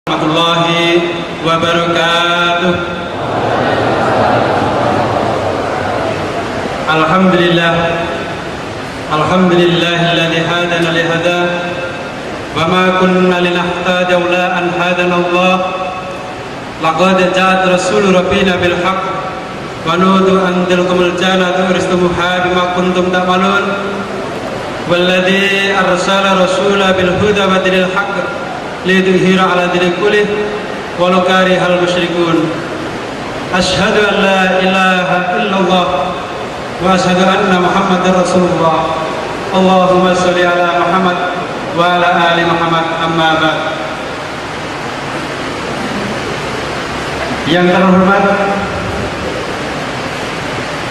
Warahmatullahi wabarakatuh. Alhamdulillahilladzi hadana li hada wa ma kunna linahtadiya laula an hadana Allah. Laqad ja'at rasul rabbina bil haqq wa nudu an tilkumul jannatu uristumuha bima kuntum ta'malun. Walladzi arsala rasula bil huda wa dinil haqq lidhira ala dini kulih walau karihal musyrikun. Asyhadu an la ilaha illallah wa asyhadu anna Muhammadar Rasulullah. Allahumma sholli ala Muhammad wa ala ali Muhammad, amma ba'd. Yang terhormat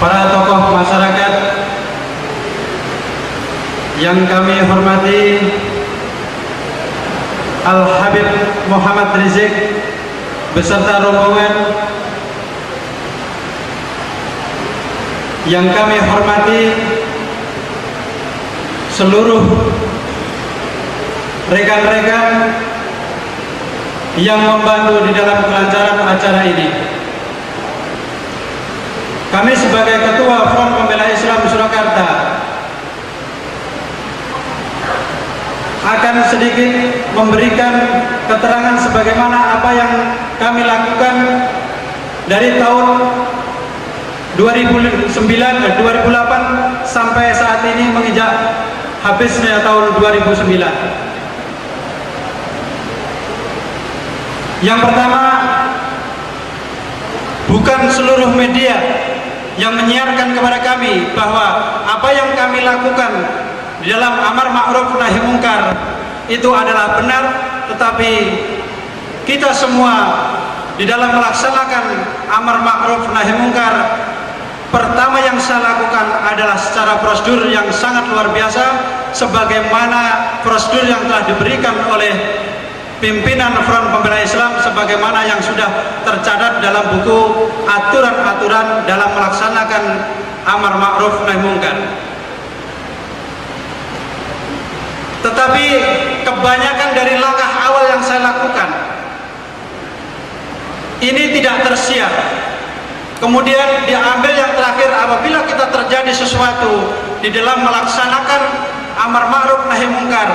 para tokoh masyarakat yang kami hormati, Al-Habib Muhammad Rizik beserta rombongan, yang kami hormati seluruh rekan-rekan yang membantu di dalam kelancaran acara ini. Kami sebagai Ketua Front Pembela Islam Surakarta akan sedikit memberikan keterangan sebagaimana apa yang kami lakukan dari tahun 2008 sampai saat ini menginjak habisnya tahun 2009. Yang pertama, bukan seluruh media yang menyiarkan kepada kami bahwa apa yang kami lakukan di dalam amar ma'ruf nahi mungkar itu adalah benar, tetapi kita semua di dalam melaksanakan amar ma'ruf nahi mungkar, pertama yang saya lakukan adalah secara prosedur yang sangat luar biasa, sebagaimana prosedur yang telah diberikan oleh pimpinan Front Pembela Islam, sebagaimana yang sudah tercatat dalam buku aturan-aturan dalam melaksanakan amar ma'ruf nahi mungkar. Tetapi kebanyakan dari langkah awal yang saya lakukan ini tidak tersiar. Kemudian diambil yang terakhir, apabila kita terjadi sesuatu di dalam melaksanakan amar ma'ruf nahi mungkar,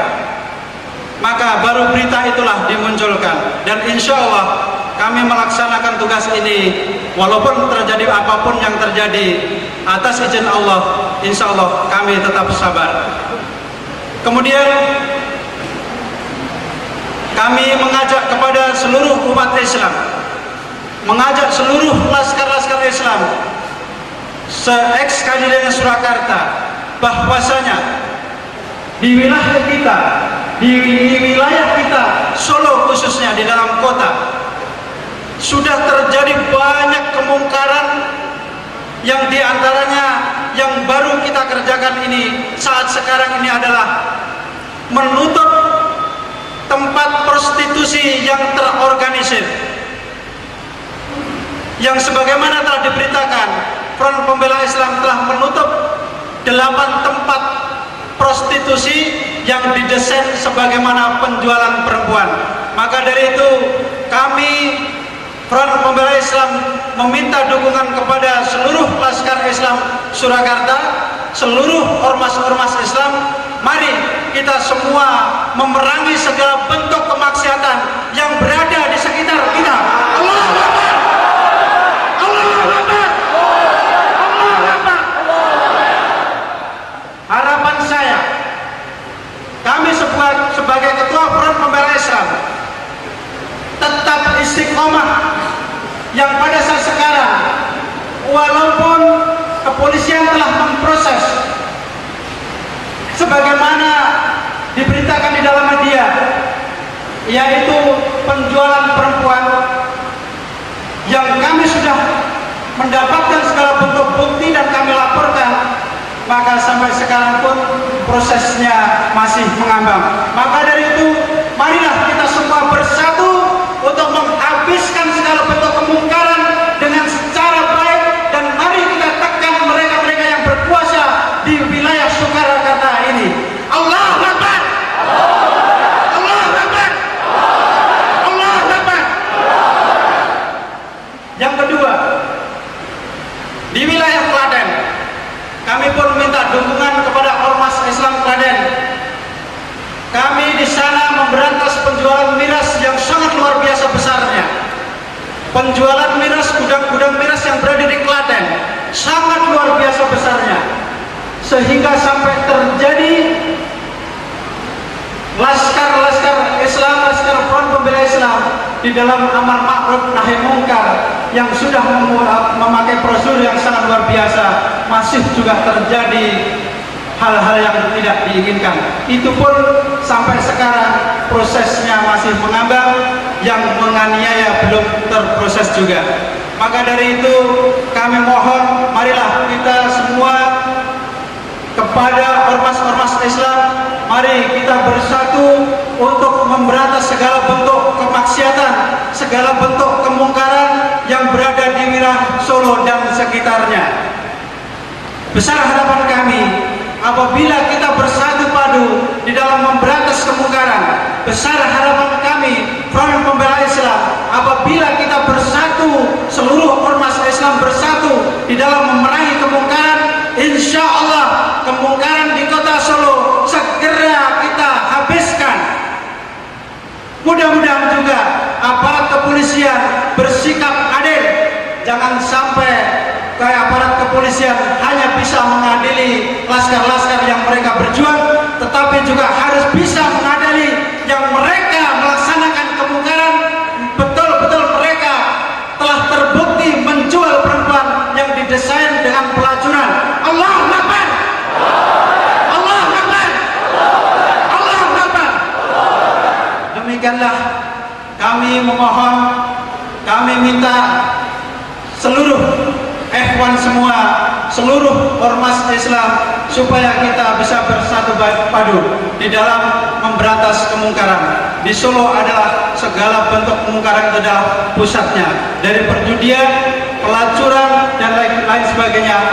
maka baru berita itulah dimunculkan. Dan insya Allah kami melaksanakan tugas ini walaupun terjadi apapun yang terjadi, atas izin Allah, insya Allah kami tetap sabar. Kemudian kami mengajak kepada seluruh umat Islam, mengajak seluruh laskar-laskar Islam se-ex-Kadidana Surakarta, bahwasanya di wilayah kita Solo khususnya di dalam kota sudah terjadi banyak kemungkaran, yang diantaranya yang baru kita kerjakan ini saat sekarang ini adalah menutup tempat prostitusi yang terorganisir, yang sebagaimana telah diberitakan Front Pembela Islam telah menutup 8 tempat prostitusi yang didesain sebagaimana penjualan perempuan. Maka dari itu kami Front Pembela Islam meminta dukungan kepada seluruh laskar Islam Surakarta, seluruh ormas-ormas Islam. Mari kita semua memerangi segala bentuk kemaksiatan yang berada di sekitar kita. Allahu Akbar. Allahu Akbar. Allahu Akbar. Harapan saya, kami sebagai Ketua Front Pembela Islam tetap istiqomah, yang pada saat sekarang walaupun kepolisian telah memproses sebagaimana diberitakan di dalam media, yaitu penjualan perempuan, yang kami sudah mendapatkan segala bentuk bukti dan kami laporkan, maka sampai sekarang pun prosesnya masih mengambang. Maka dari itu marilah kita semua bersatu untuk menghabiskan segala bentuk kemungkaran dengan secara baik, dan mari kita tekan mereka-mereka yang berkuasa di wilayah Surakarta ini. Allahu Akbar. Allahu Akbar. Allahu Akbar. penjualan miras, gudang-gudang miras yang berada di Klaten sangat luar biasa besarnya, sehingga sampai terjadi laskar Islam, laskar Front Pembela Islam di dalam amar ma'ruf nahi mungkar yang sudah memakai prosedur yang sangat luar biasa, masih juga terjadi hal-hal yang tidak diinginkan. Itu pun sampai sekarang prosesnya masih mengambang, yang menganiaya belum terproses juga. Maka dari itu kami mohon, marilah kita semua kepada ormas-ormas Islam, mari kita bersatu untuk memberantas segala bentuk kemaksiatan, segala bentuk kemungkaran yang berada di wilayah Solo dan sekitarnya. Besar harapan kami apabila kita bersatu padu di dalam memberantas kemungkaran. Besar harapan kami Front Pembela Islam apabila kita bersatu, seluruh ormas Islam bersatu di dalam memerangi kemungkaran, insya Allah kemungkaran di kota Solo segera kita habiskan. Mudah-mudahan juga aparat kepolisian bersikap adil, jangan sampai kayak aparat kepolisian hanya bisa mengadili laskar-laskar yang mereka berjuang, tetapi juga harus bisa mengadili yang mereka melaksanakan kemungkaran. Betul-betul mereka telah terbukti menjual perempuan yang didesain dengan pelacuran. Allahu Akbar, Allahu Akbar, Allahu Akbar. Demikianlah kami memohon, kami minta seluruh ikhwan semua, seluruh ormas Islam, supaya kita bisa bersatu padu di dalam memberantas kemungkaran. Di Solo adalah segala bentuk kemungkaran itu adalah pusatnya, dari perjudian, pelacuran dan lain sebagainya.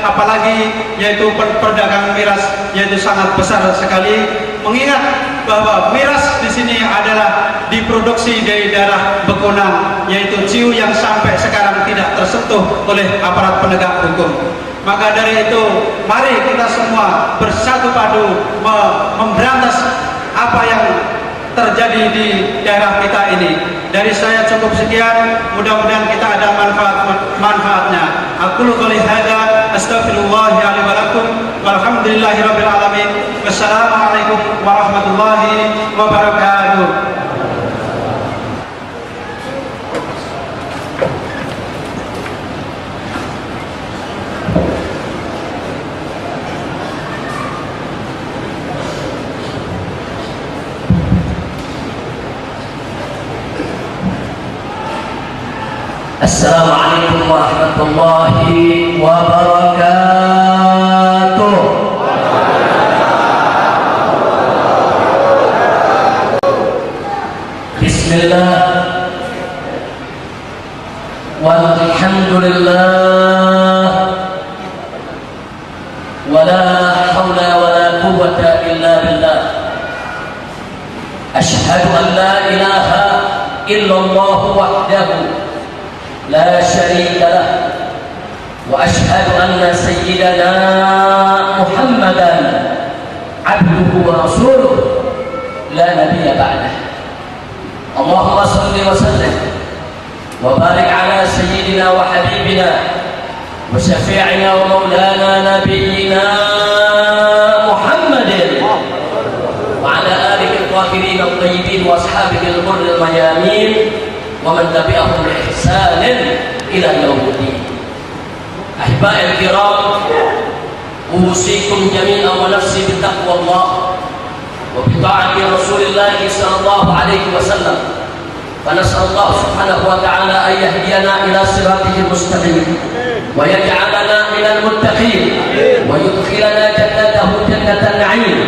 Apalagi yaitu perdagangan miras, yaitu sangat besar sekali. Mengingat bahwa miras di sini adalah diproduksi dari daerah Bekonang, yaitu Ciu, yang sampai sekarang tidak tersentuh oleh aparat penegak hukum. Maka dari itu, mari kita semua bersatu padu memberantas apa yang terjadi di daerah kita ini. Dari saya cukup sekian, mudah-mudahan kita ada manfaatnya. Aqulu qouli hadza astaghfirullahi li wa lakum walhamdulillahirabbil alamin. Wassalamualaikum warahmatullahi wabarakatuh. Assalamualaikum warahmatullahi wabarakatuh. Bismillah walhamdulillah wala hawla wala quwwata illa billah. Ashhadu an la ilaha illallah wahdahu لا شريك له وأشهد أن سيدنا محمدا عبده ورسوله لا نبي بعده. اللهم صل وسلم وبارك على سيدنا وحبيبنا وشفيعنا ومولانا نبينا محمد وعلى آله الطاهرين الطيبين وأصحابه الغر الميامين ومن تبعهم بإحسان إلى يوم الدين. أحبائي الكرام، أوصيكم جميعا ونفسي بتقوى الله وبطاعة رسول الله صلى الله عليه وسلم، فنسأل الله سبحانه وتعالى أن يهدينا إلى صراطه المستقيم ويجعلنا من المتقين ويدخلنا جنته جنة النعيم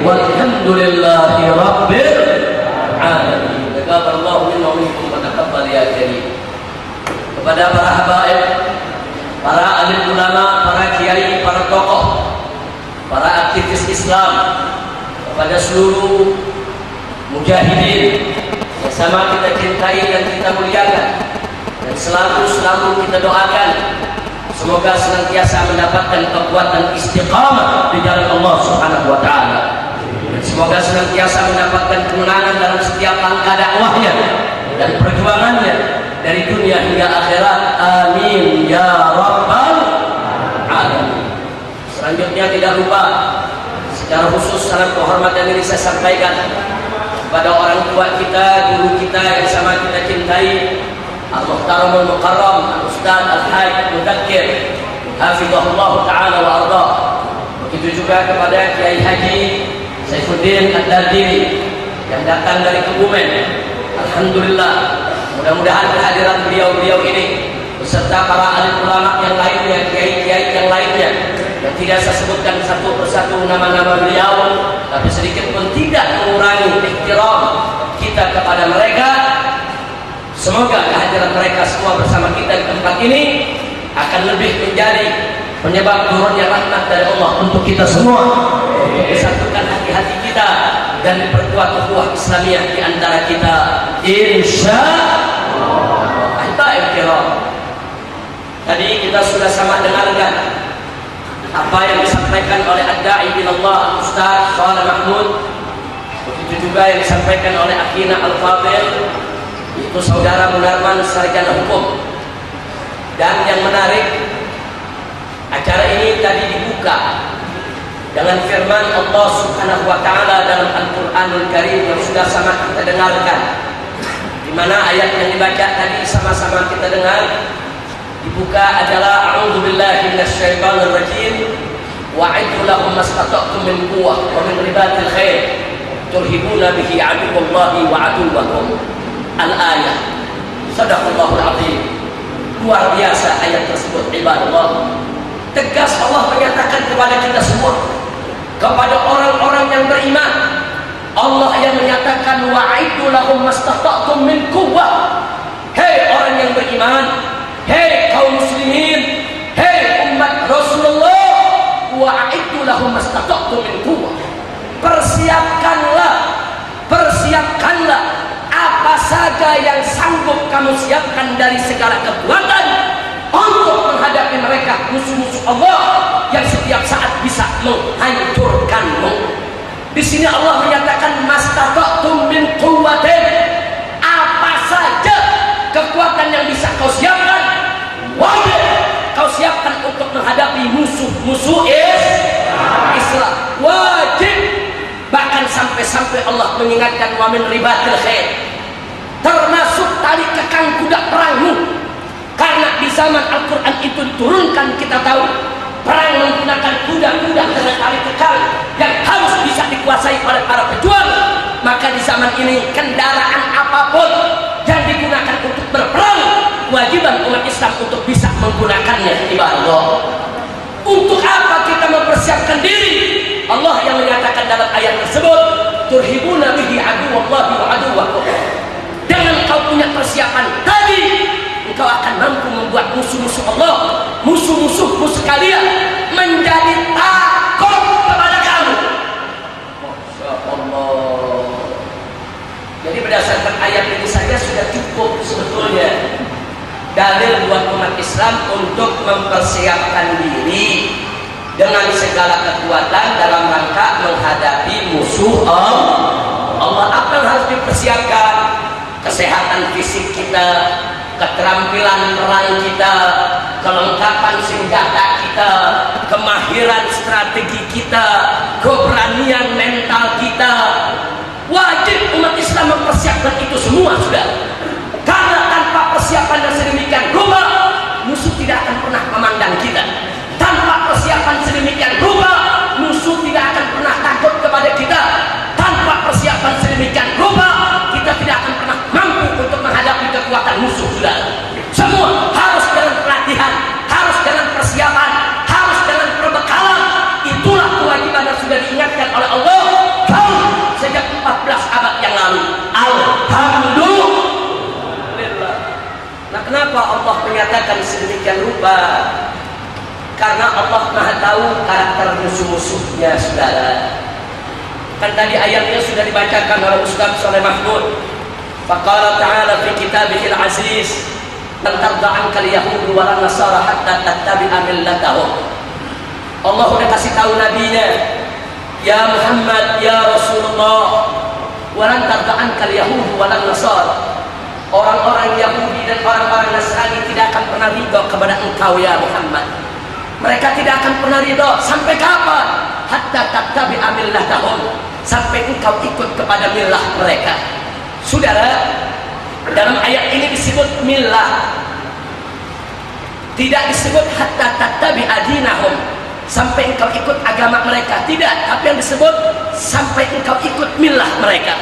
والحمد لله رب العالمين. Taqabbalallahu minna wa minkum wa taqabbal ya karim. Kepada para habaib, para alim ulama, para kiai, para tokoh, para aktivis Islam, kepada seluruh mujahidin yang sama kita cintai dan kita muliakan, dan selalu kita doakan semoga senantiasa mendapatkan kekuatan istiqamah di jalan Allah Subhanahu wa taala. Semoga senantiasa mendapatkan kemenangan dalam setiap langkah dakwahnya dan perjuangannya, dari dunia hingga akhirat. Amin ya rabbal alamin. Selanjutnya tidak lupa secara khusus salam penghormatan ini saya sampaikan kepada orang tua kita, guru kita yang sama kita cintai, Al-Muhtaramul Mukarram Al-Ustaz Al-Haj Mudakkir hafizahullah ta'ala wa arda. Begitu juga kepada Kiai Haji Saifuddin Ad-Dardiri yang datang dari Kebumen. Alhamdulillah, mudah-mudahan kehadiran beliau-beliau ini beserta para alim ulama yang lainnya, kiai-kiai yang lainnya yang tidak saya sebutkan satu persatu nama-nama beliau, tapi sedikit pun tidak mengurangi ihtiram kita kepada mereka. Semoga kehadiran mereka semua bersama kita di tempat ini akan lebih menjadi penyebab turunnya rahmat dari Allah untuk kita semua, untuk disatukan hati-hati kita dan diperkuat ukhuwah Islamiyah di antara kita, insyaallah. Ahiba'il kiram, tadi kita sudah sama dengarkan apa yang disampaikan oleh Ad-Da'i ilallah Ustaz Shalih Mahmud. Begitu juga yang disampaikan oleh Akhina Al-Fadil, itu Saudara Munarman sarjana hukum. Dan yang menarik, acara ini tadi dibuka dengan firman Allah Subhanahu wa taala dalam Al-Qur'anul Karim yang sudah sama kita dengarkan, di mana ayat yang dibaca tadi sama-sama kita dengar. Dibuka adalah a'udzubillahi minasyaitonir rajim wa'idhu lahum mastata'tum min quwwah wa min ribatil khair turhibuna bihi aduwwallahi wa aduwwakum. Al-ayah. Shadaqallahul azim. Luar biasa ayat tersebut, ibadallah. Tegas Allah menyatakan kepada kita semua, kepada orang-orang yang beriman, Allah yang menyatakan wa'idhu lahum mastata'tum min quwwah. Hei orang yang beriman, hei kaum muslimin, hei umat Rasulullah, wa'idhu lahum mastata'tum min quwwah. Persiapkanlah apa saja yang sanggup kamu siapkan dari segala kekuatan untuk menghadapi mereka, musuh-musuh Allah yang setiap saat bisa menghancurkanmu. Di sini Allah menyatakan mastata'tum min quwwatin, apa saja kekuatan yang bisa kau siapkan, wajib kau siapkan untuk menghadapi musuh-musuh Islam. Wajib. Bahkan sampai-sampai Allah mengingatkan wa min ribatil khair, termasuk tali kekang kuda perangmu. Karena di zaman Al-Quran itu diturunkan, kita tahu perang menggunakan kuda-kuda dengan tali kekang yang harus bisa dikuasai oleh para pejuang. Maka di zaman ini kendaraan apapun yang digunakan untuk berperang, kewajiban umat Islam untuk bisa menggunakannya. Ibadah. Untuk apa kita mempersiapkan diri? Allah yang menyatakan dalam ayat tersebut, turhibuna bihi aduwallahi wa aduwakum. Dengan kau punya persiapan tadi, engkau akan mampu membuat musuh-musuh Allah, musuh-musuhmu sekalian menjadi takut kepada kamu. Masya Allah. Jadi berdasarkan ayat ini saja sudah cukup sebetulnya dalil buat umat Islam untuk mempersiapkan diri dengan segala kekuatan dalam rangka menghadapi musuh Allah. Apa yang harus dipersiapkan? Kesehatan fisik kita, keterampilan perang kita, kelengkapan senjata kita, kemahiran strategi kita, keberanian mental kita. Wajib umat Islam mempersiapkan itu semua sudah. Karena tanpa persiapan yang sedemikian rupa, musuh tidak akan pernah memandang kita. Tanpa persiapan sedemikian rupa, musuh tidak akan pernah takut kepada kita. Tanpa persiapan sedemikian rupa, kita tidak akan pernah mampu untuk menghadapi kekuatan musuh. Sudah semua harus dengan pelatihan, harus dengan persiapan, harus dengan perbekalan. Itulah kewajiban yang sudah diingatkan oleh Allah sejak 14 abad yang lalu. Alhamdulillah. Nah, kenapa Allah menyatakan sedemikian rupa? Karena Allah Maha tahu karakter musuh-musuhnya, saudara. Kan tadi ayatnya sudah dibacakan oleh Ustaz Shalih Mahmud. Faqala ta'ala fi kitabihil aziz, lan tarda'an kal yahud wa lan nasara hatta tattabi'a millatahum. Allah sudah kasih tahu nabinya, ya Muhammad, ya Rasulullah, wa lan tarda'an kal yahud wa lan nasara. Orang-orang Yahudi dan orang-orang Nasrani tidak akan pernah ridho kepada engkau ya Muhammad. Mereka tidak akan pernah ridho sampai kapan? Hatta tattabi'a millatahum, sampai engkau ikut kepada millah mereka. Saudara, dalam ayat ini disebut millah, tidak disebut hatta tattabi'a dinahum, sampai engkau ikut agama mereka, tidak, tapi yang disebut sampai engkau ikut millah mereka.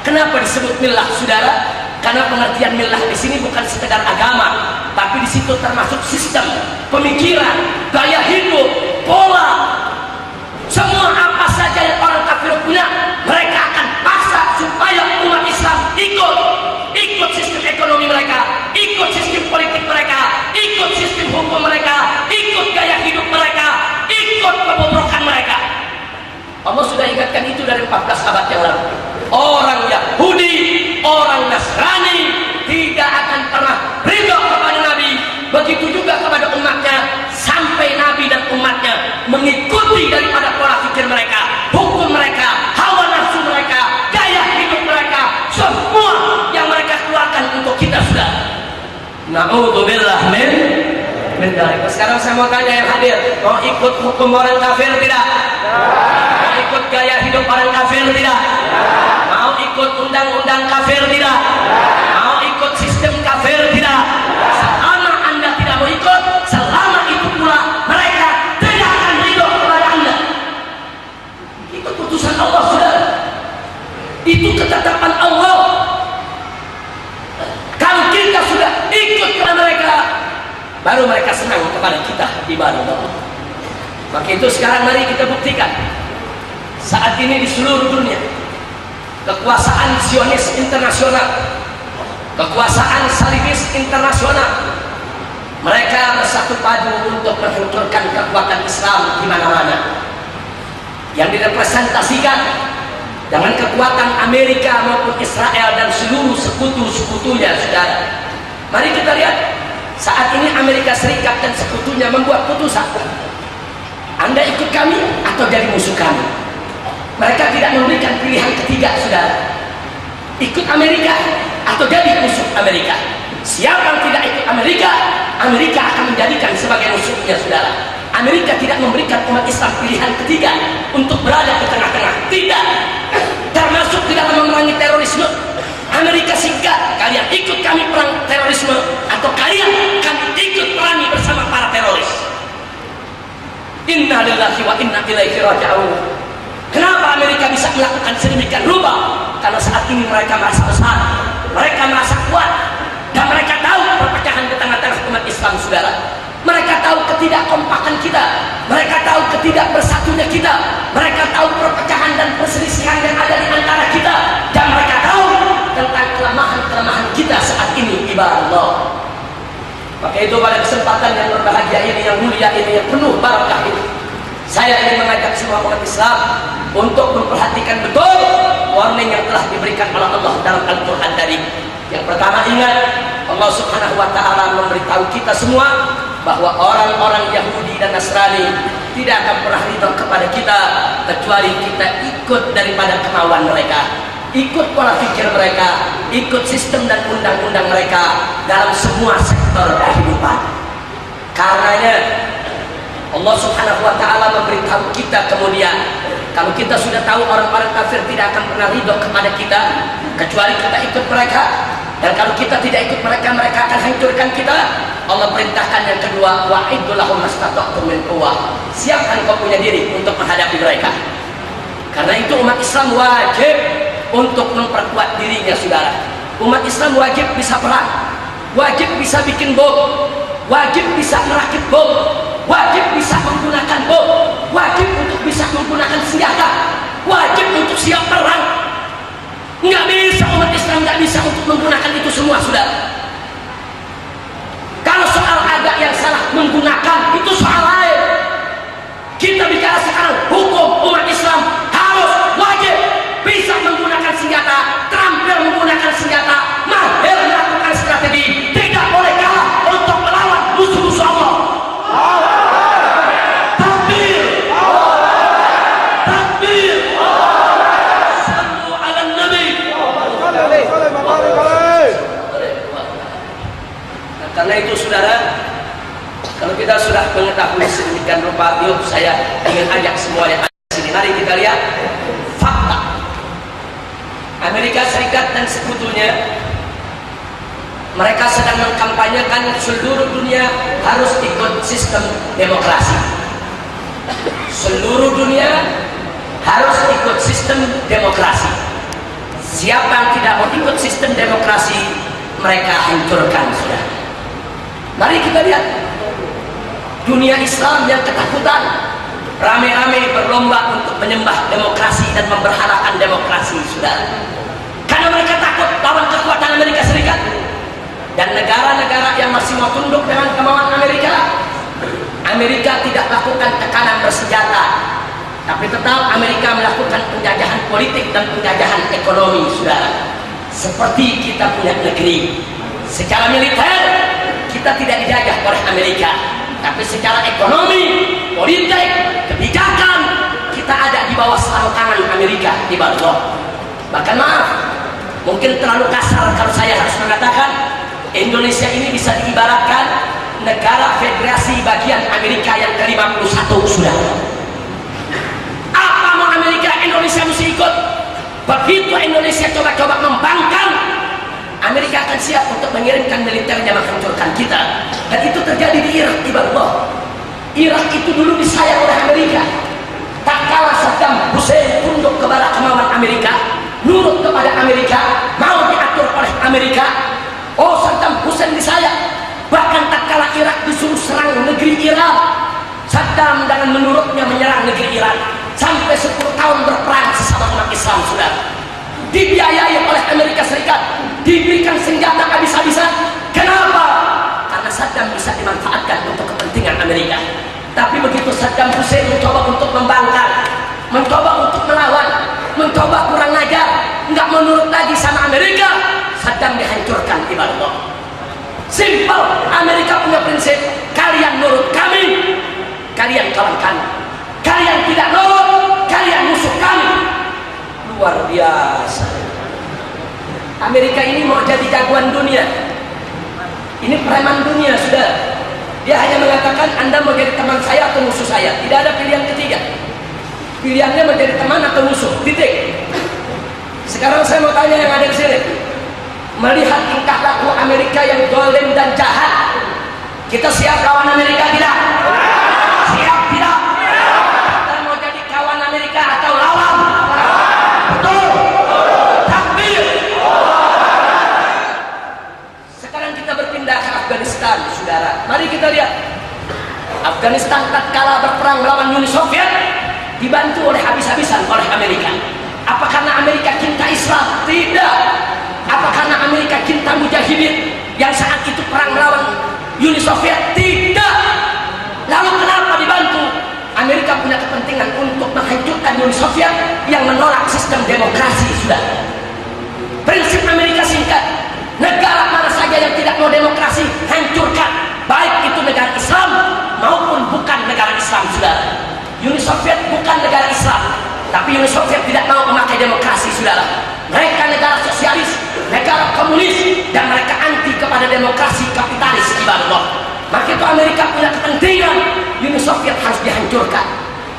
Kenapa disebut millah, saudara? Karena pengertian millah di sini bukan sekedar agama, tapi di situ termasuk sistem, pemikiran, gaya hidup, pola, semua apa saja yang orang kafir punya, mereka akan paksa supaya umat Islam ikut sistem ekonomi mereka, ikut sistem politik mereka, ikut sistem hukum mereka, ikut gaya hidup mereka, ikut kebobrokan mereka. Allah sudah ingatkan itu dari 14 abad yang lalu. Orang Yahudi, orang Nasrani tidak akan pernah ridho kepada Nabi, begitu juga kepada umatnya, sampai Nabi dan umatnya mengikuti daripada pola pikir mereka, hukum mereka, hawa nafsu mereka, gaya hidup mereka, semua yang mereka keluarkan untuk kita. Sudah na'udzubillah min dzalik. Sekarang saya mau tanya yang hadir, mau ikut hukum orang kafir tidak? Mau ikut gaya hidup orang kafir tidak? Mau ikut undang-undang kafir tidak? Mau ikut sistem kafir tidak? Selama Anda tidak mau ikut, selama itu pula mereka tidak akan ridho kepada Anda. Itu putusan Allah, saudara. Itu ketetapan Allah. Kalau kita sudah ikut kepada mereka, baru mereka senang kepada kita di baru. Maka itu sekarang mari kita buktikan. Saat ini di seluruh dunia, kekuasaan Zionis internasional, kekuasaan Salibis internasional, mereka bersatu padu untuk menghancurkan kekuatan Islam di mana-mana. Yang direpresentasikan dengan kekuatan Amerika maupun Israel dan seluruh sekutu-sekutunya, saudara. Mari kita lihat, saat ini Amerika Serikat dan sekutunya membuat putusan. Anda ikut kami atau jadi musuh kami. Mereka tidak memberikan pilihan ketiga, saudara. Ikut Amerika atau jadi musuh Amerika. Siapa yang tidak ikut Amerika, Amerika akan menjadikan sebagai musuhnya, saudara. Amerika tidak memberikan umat Islam pilihan ketiga untuk berada di tengah-tengah. Tidak. Termasuk di dalam memerangi terorisme. Amerika singkat, kalian ikut kami perang terorisme atau kalian kami ikut perangi bersama para teroris. Inna lillahi wa inna ilaihi raji'un. Kenapa Amerika bisa melakukan sedemikian rupa? Karena saat ini mereka merasa besar, mereka merasa kuat, dan mereka tahu perpecahan di tengah-tengah umat Islam, saudara. Mereka tahu ketidakkompakan kita, mereka tahu ketidakbersatunya kita, mereka tahu perpecahan dan perselisihan yang ada di antara kita, dan mereka tahu tentang kelemahan-kelemahan kita saat ini, ibarat Allah. Maka itu pada kesempatan yang berbahagia ini, yang mulia ini, yang penuh barakah ini, saya ingin mengajak semua umat Islam untuk memperhatikan betul warning yang telah diberikan oleh Allah dalam Al-Quran tadi. Yang pertama, ingat, Allah Subhanahu wa Ta'ala memberitahu kita semua bahwa orang-orang Yahudi dan Nasrani tidak akan pernah ridho kepada kita kecuali kita ikut daripada kemauan mereka, ikut pola pikir mereka, ikut sistem dan undang-undang mereka dalam semua sektor kehidupan. Karenanya Allah Subhanahu wa Ta'ala memberitahu kita kemudian, kalau kita sudah tahu orang-orang kafir tidak akan pernah ridho kepada kita kecuali kita ikut mereka, dan kalau kita tidak ikut mereka, mereka akan hancurkan kita. Allah perintahkan yang kedua, wa'iddu lahum mastata'tum min quwwah. Siapkan kau punya diri untuk menghadapi mereka. Karena itu umat Islam wajib untuk memperkuat dirinya, saudara. Umat Islam wajib bisa perang, wajib bisa bikin bom, wajib bisa merakit bom, wajib bisa menggunakan bom, wajib untuk bisa menggunakan senjata, wajib untuk siap perang. Nggak bisa, umat Islam nggak bisa untuk menggunakan itu semua, saudara. Kalau soal ada yang salah menggunakan, itu soal lain. Kita bicara sekarang hukum umat Islam harus wajib bisa menggunakan senjata, terampil menggunakan senjata, mahir melakukan strategi, tidak boleh kalah untuk melawan musuh-musuh Allah. Takbir, takbir, sallu ala nabi. Karena itu saudara, kalau kita sudah mengetahui sedemikian rupa, yuk saya ingin ajak semua yang ada di sini, mari kita lihat fakta. Amerika Serikat dan sekutunya, mereka sedang mengkampanyekan seluruh dunia harus ikut sistem demokrasi. Seluruh dunia harus ikut sistem demokrasi. Siapa yang tidak mau ikut sistem demokrasi, mereka hancurkan, sudah. Mari kita lihat dunia Islam yang ketakutan, rame-rame berlomba untuk menyembah demokrasi dan memberhalakan demokrasi, sudah. Karena mereka takut lawan kekuatan Amerika Serikat. Dan negara-negara yang masih mau tunduk dengan kemauan Amerika, Amerika tidak lakukan tekanan bersenjata, tapi tetap Amerika melakukan penjajahan politik dan penjajahan ekonomi, saudara. Seperti kita punya negeri, secara militer kita tidak dijajah oleh Amerika, tapi secara ekonomi, politik, kebijakan kita ada di bawah sarung Amerika, di bawah. Bahkan maaf, mungkin terlalu kasar kalau saya harus mengatakan Indonesia ini bisa diibaratkan negara federasi bagian Amerika yang ke-51, sudah. Apa mau Amerika, Indonesia mesti ikut. Begitu Indonesia coba-coba membangkang, Amerika akan siap untuk mengirimkan militernya menghancurkan kita. Dan itu terjadi di Irak, ibarat. Irak itu dulu disayang oleh Amerika. Tak kalah Saddam Hussein tunduk kepada kemauan Amerika, nurut kepada Amerika, mau diatur oleh Amerika. Oh, Saddam Hussein disayang. Bahkan tak kalah Irak disuruh serang negeri Iran, Saddam dengan menurutnya menyerang negeri Iran. Sampai 10 tahun berperang sesama umat Islam, sudah. Dibiayai oleh Amerika Serikat, diberikan senjata habis-habisan. Kenapa? Karena Saddam bisa dimanfaatkan untuk kepentingan Amerika. Tapi begitu Saddam Hussein mencoba untuk membangkang, mencoba untuk melawan, mencoba kurang ajar, nggak menurut lagi sama Amerika, Saddam dihancurkan, ibarat. Simple, Amerika punya prinsip, kalian nurut kami, kalian kawan kami. Kalian tidak nurut, kalian musuh kami. Luar biasa. Amerika ini mau jadi jagoan dunia. Ini preman dunia, sudah. Dia hanya mengatakan Anda mau jadi teman saya atau musuh saya. Tidak ada pilihan ketiga. Pilihannya menjadi teman atau musuh, titik. Sekarang saya mau tanya yang ada di sini, melihat tingkah laku Amerika yang zalim dan jahat, kita siap lawan Amerika tidak? Siap tidak? Kita mau jadi kawan Amerika atau lawan? Betul? Takbir. Sekarang kita berpindah ke Afghanistan, saudara. Mari kita lihat. Afghanistan tatkala berperang melawan Uni Soviet dibantu oleh habis-habisan oleh Amerika. Apa karena Amerika cinta Islam? Tidak. Apa karena Amerika cinta mujahidin yang saat itu perang melawan Uni Soviet? Tidak. Lalu kenapa dibantu? Amerika punya kepentingan untuk menghancurkan Uni Soviet yang menolak sistem demokrasi, sudah. Prinsip Amerika singkat, negara mana saja yang tidak mau demokrasi, hancurkan. Baik itu negara Islam maupun bukan negara Islam, sudah. Uni Soviet bukan negara Islam, tapi Uni Soviet tidak mau memakai demokrasi, saudara. Mereka negara sosialis, negara komunis, dan mereka anti kepada demokrasi kapitalis, ibarat. Maka itu Amerika punya kepentingan Uni Soviet harus dihancurkan.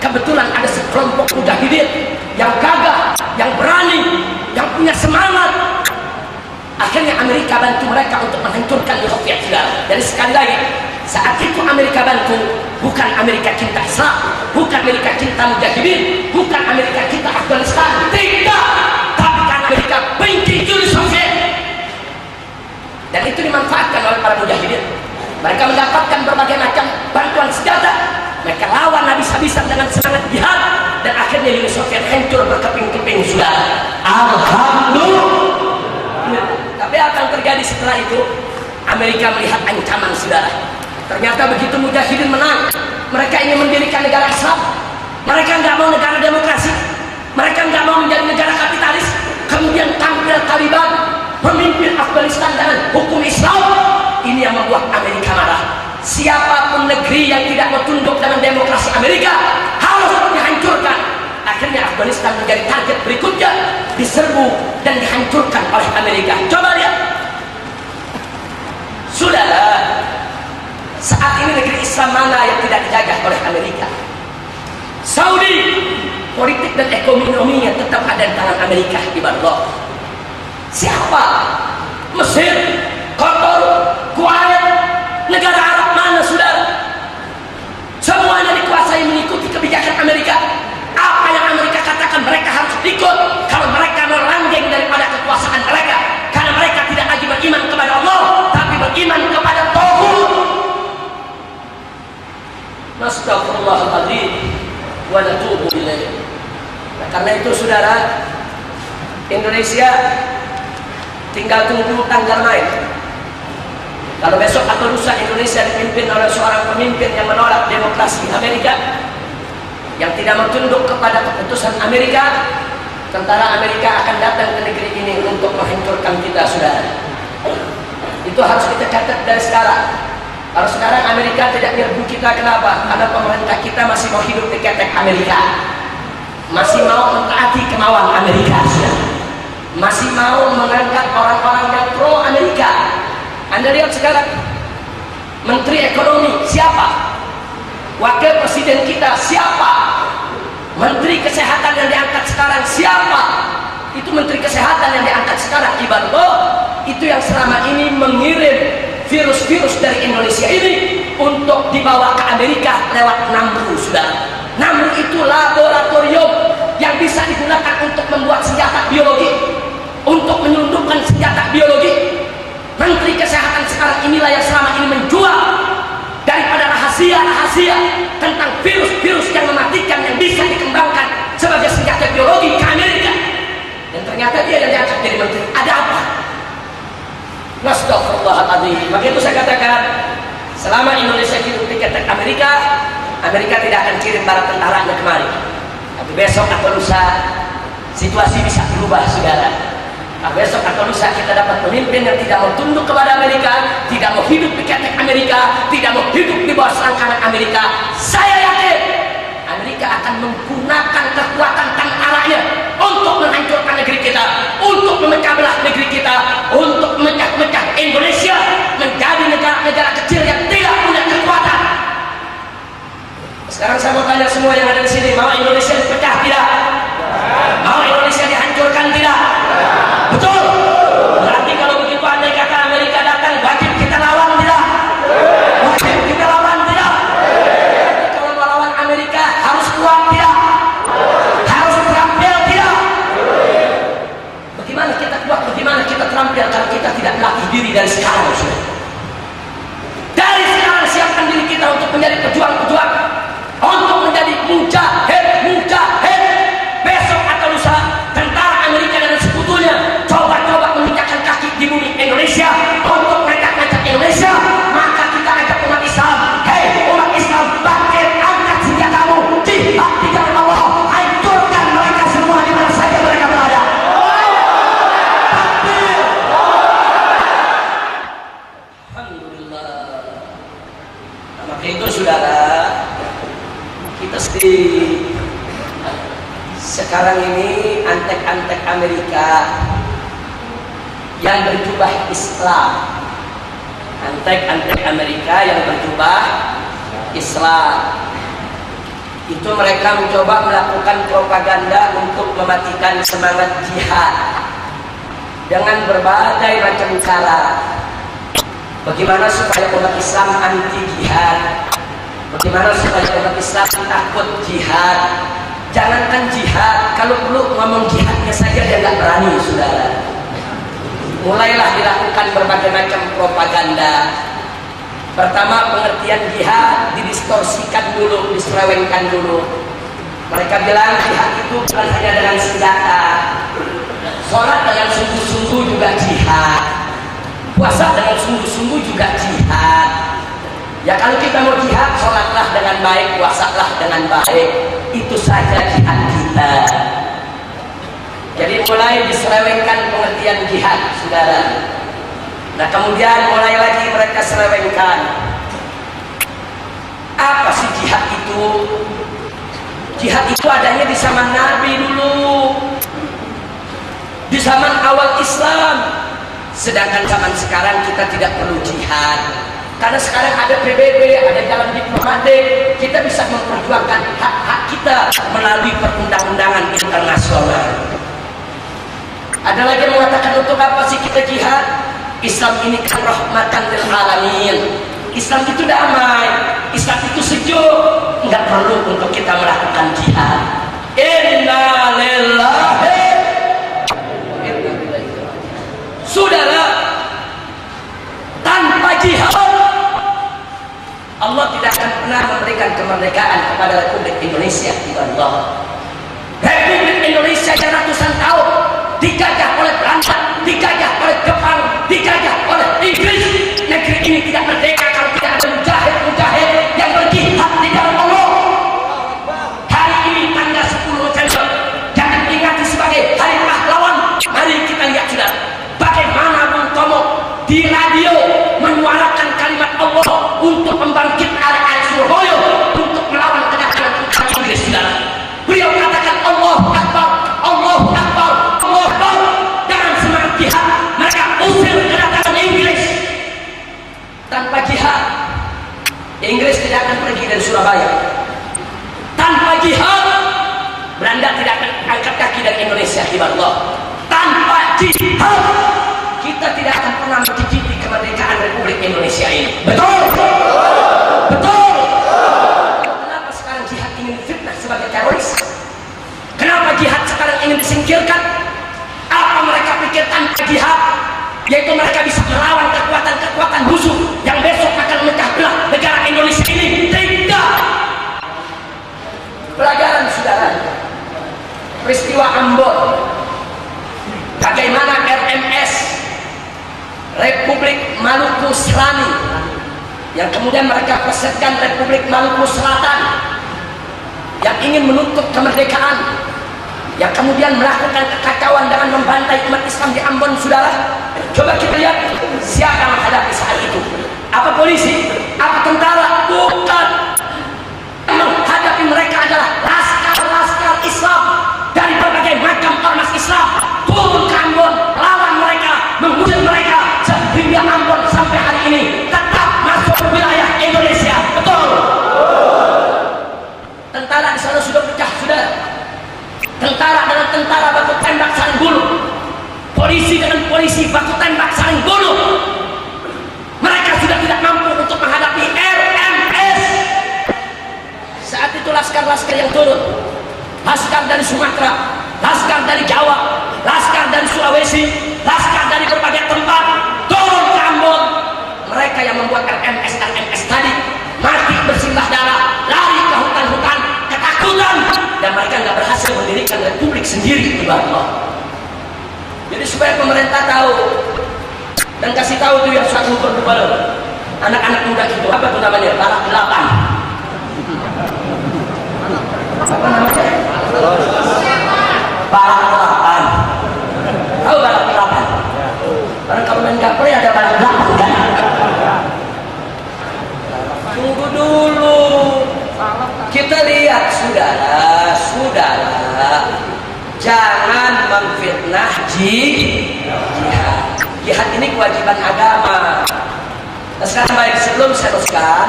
Kebetulan ada sekelompok mujahidin yang gagah, yang berani, yang punya semangat. Akhirnya Amerika bantu mereka untuk menghancurkan Uni Soviet, saudara. Jadi sekali lagi, saat itu Amerika bantu, bukan Amerika cinta Islam, bukan Amerika cinta mujahidin, bukan Amerika cinta Afghanistan, tidak. Tapi karena Amerika benci Uni Soviet, dan itu dimanfaatkan oleh para mujahidin. Mereka mendapatkan berbagai macam bantuan senjata, mereka lawan habis-habisan dengan semangat jihad, dan akhirnya Uni Soviet hancur berkeping-keping, sudah. Alhamdulillah. Tapi apa yang terjadi setelah itu? Amerika melihat ancaman, saudara. Ternyata begitu mujahidin menang, mereka ingin mendirikan negara Islam. Mereka nggak mau negara demokrasi, mereka nggak mau menjadi negara kapitalis. Kemudian tampil Taliban memimpin Afghanistan dengan hukum Islam. Ini yang membuat Amerika marah. Siapapun negeri yang tidak mau tunduk dengan demokrasi Amerika harus dihancurkan. Akhirnya Afghanistan menjadi target berikutnya, diserbu dan dihancurkan oleh Amerika. Coba lihat, saudara. politik dan ekonominya tetap ada di tangan Amerika, ibarat. Siapa? Mesir, Qatar, Kuwait, negara Arab mana saudara? Semuanya dikuasai mengikuti kebijakan Amerika. Apa yang Amerika katakan mereka harus ikut. Kalau mereka melanggeng daripada kekuasaan mereka, karena mereka tidak lagi beriman kepada Allah, tapi beriman kepada Tauhid. Nastaghfirullahaladzim wa natubu ilaih. Nah, karena itu saudara, Indonesia tinggal tunggu tanggal main. Kalau besok atau lusa Indonesia dipimpin oleh seorang pemimpin yang menolak demokrasi Amerika, yang tidak mau tunduk kepada keputusan Amerika, tentara Amerika akan datang ke negeri ini untuk menghancurkan kita, saudara. Itu harus kita catat dari sekarang. Kalau sekarang Amerika tidak nyerbu kita, kenapa? Karena pemerintah kita masih mau hidup di ketek Amerika, masih mau mentaati kemauan Amerika, saudara. Masih mau mengangkat orang-orang yang pro Amerika. Anda lihat sekarang Menteri Ekonomi siapa? Wakil Presiden kita siapa? Menteri Kesehatan yang diangkat sekarang siapa? Itu Menteri Kesehatan yang diangkat sekarang, ibarat itu yang selama ini mengirim virus-virus dari Indonesia ini untuk dibawa ke Amerika lewat NAMRU, saudara. NAMRU itu laboratorium yang bisa digunakan untuk membuat senjata biologi, untuk menyelundupkan senjata biologi. Menteri Kesehatan sekarang inilah yang selama ini menjual daripada rahasia-rahasia tentang virus-virus yang mematikan yang bisa dikembangkan sebagai senjata biologi ke Amerika. Dan ternyata dia yang diangkat jadi menteri. Ada apa? Nastaghfirullahaladzim. Maka itu saya katakan, selama Indonesia hidup di ketek Amerika, Amerika tidak akan kirim para tentaranya kemari. Tapi besok atau lusa situasi bisa berubah, saudara. Nah, besok atau lusa kita dapat pemimpin yang tidak mau tunduk kepada Amerika, tidak mau hidup di ketek Amerika, tidak mau hidup di bawah selangkangan Amerika. Saya yakin Amerika akan menggunakan kekuatan tentaranya untuk menghancurkan negeri kita, untuk memecah belah negeri kita, untuk memecah-mecah Indonesia menjadi negara-negara kecil yang tidak punya kekuatan. Sekarang saya mau tanya semua yang ada di sini, mau Indonesia dipecah tidak? Mau Indonesia dihancurkan tidak? Betul. Berarti kalau begitu andai kata Amerika datang, wajib kita lawan tidak? Wajib kita lawan tidak? Berarti kalau melawan Amerika harus kuat tidak? Harus terampil tidak? Bagaimana kita kuat? Bagaimana kita terampil kalau kita tidak melatih diri dari sekarang? Dari sekarang siapkan diri kita untuk menjadi pejuang-pejuang, untuk menjadi mujahid. Besok atau lusa tentara Amerika dan sekutunya coba-coba memindahkan kaki di bumi Indonesia untuk mengangkat Indonesia. Maka kita ajak umat Islam, hei umat Islam, bangkit, angkat senjatamu, jihad di jalan Allah, hancurkan mereka semua di mana saja mereka berada. Alhamdulillah. Nah, maka itu saudara, kita sekarang ini antek-antek Amerika yang berjubah Islam, antek-antek Amerika yang berjubah Islam, itu mereka mencoba melakukan propaganda untuk mematikan semangat jihad dengan berbagai macam cara. Bagaimana supaya umat Islam anti jihad? Bagaimana supaya umat Islam takut jihad? Jangankan jihad, kalau perlu ngomong jihadnya saja dia nggak berani, saudara. Mulailah dilakukan berbagai macam propaganda. Pertama, pengertian jihad didistorsikan dulu, diselewengkan dulu. Mereka bilang jihad itu bukan hanya dengan senjata. Sholat dengan sungguh-sungguh juga jihad. Puasa dengan sungguh-sungguh juga jihad. Ya kalau kita mau jihad, sholatlah dengan baik, puasalah dengan baik. Itu saja jihad kita. Jadi mulai diselewengkan pengertian jihad, saudara. Nah kemudian mulai lagi mereka selewengkan. Apa sih jihad itu? Jihad itu adanya di zaman Nabi dulu, di zaman awal Islam. Sedangkan zaman sekarang kita tidak perlu jihad. Karena sekarang ada PBB, ada jalan diplomatik, kita bisa memperjuangkan hak-hak kita melalui perundang-undangan internasional. Ada lagi yang mengatakan, untuk apa sih kita jihad? Islam ini kan rahmatan lil alamin. Islam itu damai, Islam itu sejuk, nggak perlu untuk kita melakukan jihad. Inna lillahi. Saudara, tanpa jihad Allah tidak akan pernah memberikan kemerdekaan kepada Republik Indonesia. Allah, Republik Indonesia yang ratusan tahun dijajah oleh Belanda, dijajah oleh Jepang, dijajah oleh Inggris. Negeri ini tidak merdeka kalau tidak ada mujahid-mujahid yang berjihad di jalan Allah. Hari ini tanggal 10 November jangan diingati sebagai hari pahlawan. Mari kita lihat sudah bagaimana Bung Tomo di radio menyuarakan kalimat Allah untuk membangkitkan arek-arek Surabaya untuk melawan kedatangan Inggris. Saudara, beliau katakan Allahu Akbar, Allahu Akbar, Allahu Akbar. Dengan semangat jihad mereka usir kedatangan Inggris. Tanpa jihad Inggris tidak akan pergi dari Surabaya. Tanpa jihad Belanda tidak akan angkat kaki dari Indonesia. Allah, tanpa jihad kita tidak akan pernah mencicipi kemerdekaan Republik Indonesia ini. Betul? Betul? Kenapa sekarang jihad ingin fitnah sebagai teroris? Kenapa jihad sekarang ingin disingkirkan? Apa mereka pikir tanpa jihad yaitu mereka bisa melawan kekuatan-kekuatan musuh yang besok akan memecah belah negara Indonesia ini? Tidak. Pelajaran saudara, peristiwa Ambon, bagaimana RMS Republik Maluku Selatan yang kemudian mereka pesetkan Republik Maluku Selatan yang ingin menuntut kemerdekaan, yang kemudian melakukan kekacauan dengan membantai umat Islam di Ambon. Saudara, coba kita lihat siapa yang menghadapi saat itu. Apa polisi? Apa tentara? Bukan. Menghadapi mereka adalah laskar-laskar Islam dari berbagai macam ormas Islam. Turun ke Ambon, lawan mereka, mengusir mereka, sehingga Ambon sampai hari ini tetap masuk wilayah Indonesia. Betul? Tentara di sana sudah pecah, saudara. Tentara dengan tentara baku tembak saling bunuh, polisi dengan polisi baku tembak saling bunuh. Mereka sudah tidak mampu untuk menghadapi RMS. Saat itu laskar-laskar yang turun, laskar dari Sumatera, laskar dari Jawa, laskar dari Sulawesi, laskar dari berbagai tempat turun ke Ambon. Mereka yang membuat RMS tadi mati bersimbah darah, lari ke hutan-hutan ketakutan, dan mereka nggak berhasil mendirikan republik sendiri. Allah. Jadi supaya pemerintah tahu dan kasih tahu tuh yang suatu kepada anak-anak muda itu, apa tuh namanya, balak 8. Apa namanya? Balak 8. Tahu balak 8? Karena kalau main gaple ada balak 8 kan? Tunggu dulu. Kita lihat saudara, jangan memfitnah jihad. Jihad ini kewajiban agama. Nah, sekarang baik, sebelum saya teruskan,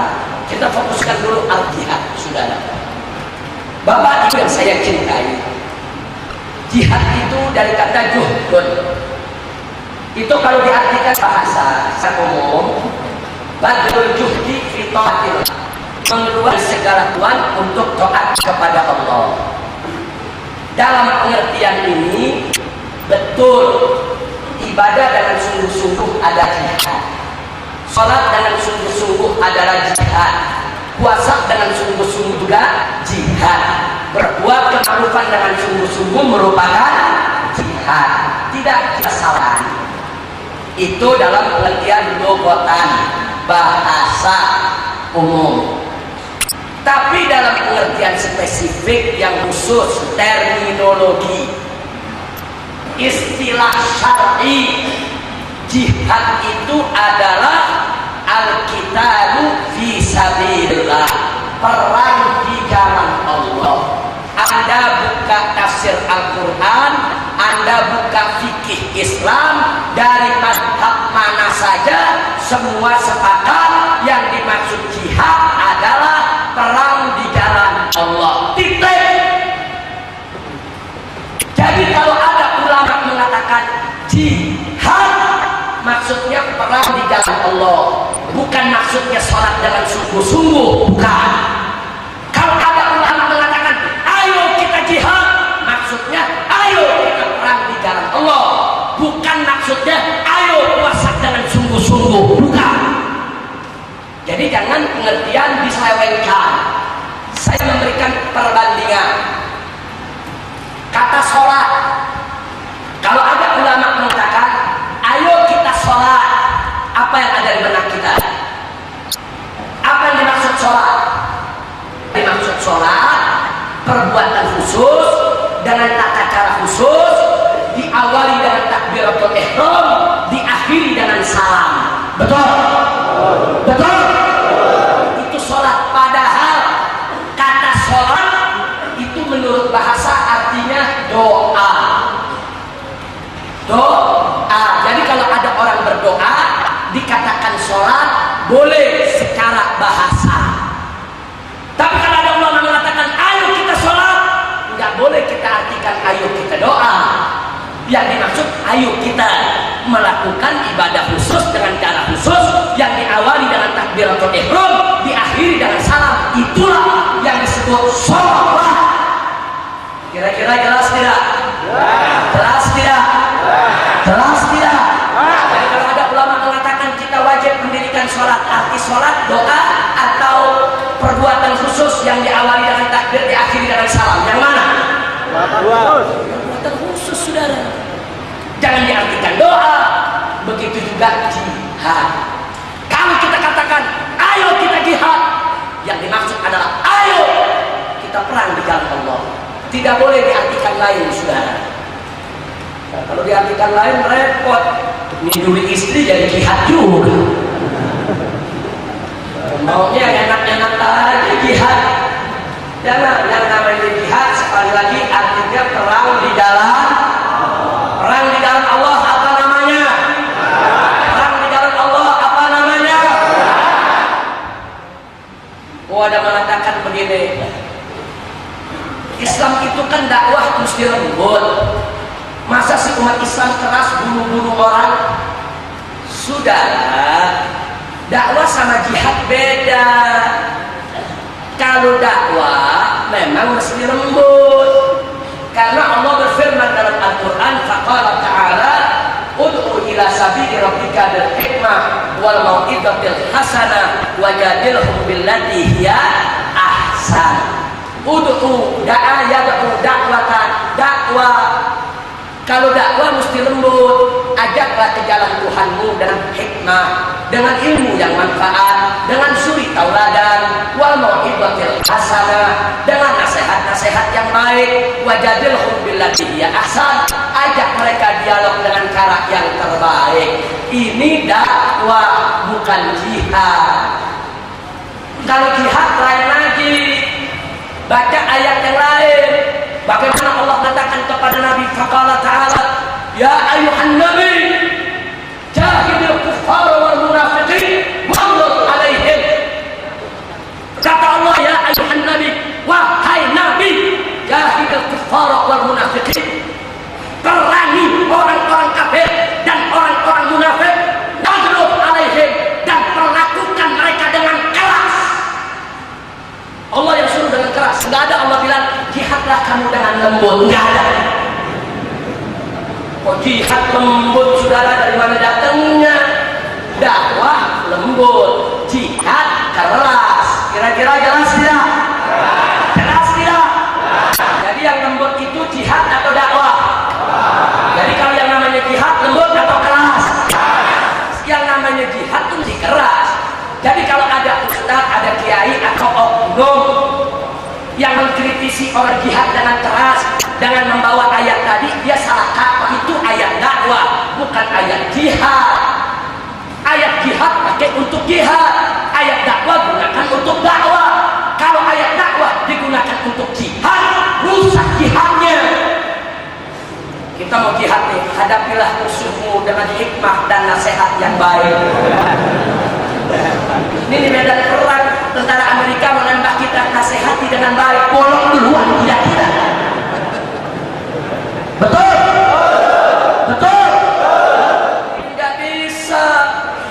kita fokuskan dulu al-jihad, saudara. Bapak Ibu yang saya cintai, jihad itu dari kata juhdun. Itu kalau diartikan bahasa umum, badrul juhdi fi taatillah, mengeluarkan segala tuan untuk taat kepada Allah. Dalam pengertian ini betul, ibadah dengan sungguh-sungguh ada jihad, salat dengan sungguh-sungguh adalah jihad, puasa dengan sungguh-sungguh juga jihad, berbuat kema'rufan dengan sungguh-sungguh merupakan jihad. Tidak salah. Itu dalam pengertian logotan, bahasa umum. Tapi dalam pengertian spesifik yang khusus, terminologi, istilah syar'i, jihad itu adalah al-qitalu fi sabilillah, perang di jalan Allah. Anda buka tafsir Al-Quran, Anda buka fikih Islam, dari mazhab mana saja semua sepakat yang dimaksud jihad adalah perang di jalan Allah. Titik. Jadi kalau ada ulama mengatakan jihad maksudnya perang di jalan Allah, bukan maksudnya sholat dengan sungguh-sungguh, bukan. Kalau ada ulama mengatakan ayo kita jihad, maksudnya ayo kita perang di jalan Allah, bukan maksudnya ayo puasa dengan sungguh-sungguh, bukan. Jadi jangan pengertian diselewengkan. Saya memberikan perbandingan kata sholat. Kalau ada ulama mengatakan ayo kita sholat, apa yang ada di benak kita? Apa yang dimaksud sholat? Dimaksud sholat perbuatan khusus dengan tata cara khusus, diawali dengan takbiratul ihram, diakhiri dengan salam. Betul? Betul? Itu sholat. Padahal kata sholat itu menurut bahasa artinya doa. Doa. Jadi kalau ada orang berdoa dikatakan sholat boleh secara bahasa. Tapi kalau ada ulama mengatakan ayo kita sholat, nggak boleh kita artikan ayo kita doa. Yang dimaksud ayo kita melakukan ibadah khusus dengan cara khusus yang diawali dengan takbiratul ihram, diakhiri dengan salam. Itulah yang disebut sholat. Kira-kira jelas tidak? Jelas tidak? Jelas tidak? Jadi kalau ada ulama mengatakan kita wajib mendirikan sholat, arti sholat doa atau perbuatan khusus yang diawali dengan takbir, diakhiri dengan salam, yang mana? Perbuatan khusus, saudara. Jangan diartikan doa. Begitu juga jihad. Kalau kita katakan ayo kita jihad, yang dimaksud adalah ayo kita perang di jalan Allah. Tidak boleh diartikan lain, saudara. Nah, kalau diartikan lain repot. Nyiduri istri jadi jihad juga. Maunya enak-enak aja jihad. Jangan, yang namanya jihad sekali lagi artinya perang di jalan Allah. Apa namanya? Perang di jalan Allah apa namanya? Oh, ada mengatakan begini, Islam itu kan dakwah mesti lembut. Masa sih umat Islam keras bunuh-bunuh orang? Sudah, dakwah sama jihad beda. Kalau dakwah memang mesti lembut, karena Allah berfirman dalam Al-Quran, faqala ta'ala ud'u ila sabili rabbika bil hikmah wal mau'izatil hasanah wajadilhum billati hiya ahsan. Ud'u da'a yad'u da'watan, dakwah. Kalau dakwah mesti lembut, ajaklah ke jalan Tuhanmu dengan hikmah, dengan ilmu yang manfaat, dengan suri tauladan, wal mau'izatil hasanah, dengan nasihat-nasihat yang baik, wajadilhum billati hiya ahsan, ajak mereka dialog dengan cara yang terbaik. Ini dakwah, bukan jihad. Kalau jihad lain lagi, baca ayat yang lain. Bagaimana Allah katakan kepada Nabi, faqala ta'ala ya ayuhan nabi jahidil kuffar wal munafiqin waghluz alaihim. Kata Allah, ya ayuhan nabi, wahai nabi, jahidil kuffar wal munafiqin, perangi orang-orang kafir dan orang-orang munafik, waghluz alaihim, dan perlakukan mereka dengan keras. Allah yang suruh dengan keras. Enggak ada Allah bilang jihadlah kamu dengan lembut, enggak ada. Kok jihad lembut, saudara? Dari mana datangnya? Dakwah lembut, jihad keras. Kira-kira jelas tidak? Jelas tidak? Jadi yang lembut itu jihad atau dakwah? Jadi kalau yang namanya jihad lembut atau keras? Yang namanya jihad itu mesti keras. Jadi kalau ada ustaz, ada kiai atau oknum yang mengkritisi orang jihad dengan keras, dengan membawa ayat tadi, dia salah kaprah. Itu ayat dakwah, bukan ayat jihad. Ayat jihad pakai untuk jihad, ayat dakwah gunakan untuk dakwah. Kalau ayat dakwah digunakan untuk jihad, rusak jihadnya. Kita mau jihad nih, hadapilah musuhmu dengan hikmah dan nasihat yang baik. Ini di medan perang, tentara Amerika menembak kita, nasihati dengan baik, bolong duluan tidak kita. Betul? Betul? Tidak bisa.